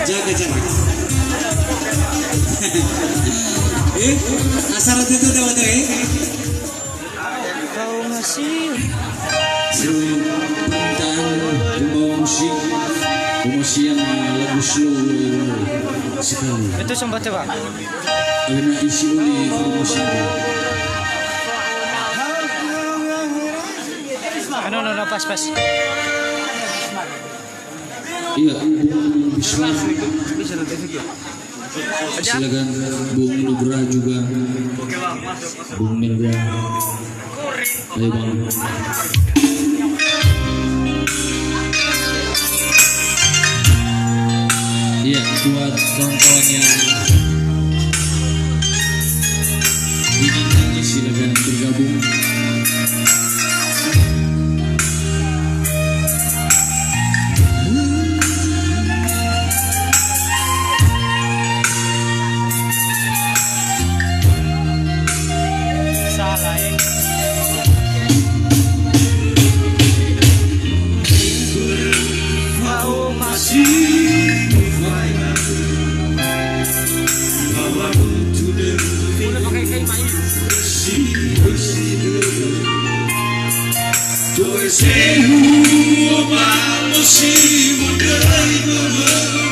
jaga. Asal itu daw Kau masih Pemosian lagu slow sekali. itu sempat coba. Karena isi oleh promosi. No, pas. Iya, Islam. Silakan Bung Nugra juga. Bung Nugra. Ayo Bang. Iya, buat kawan-kawan yang ingin nangis silakan bergabung. Salah ya. Kau masih Tu és o mal, o sim, o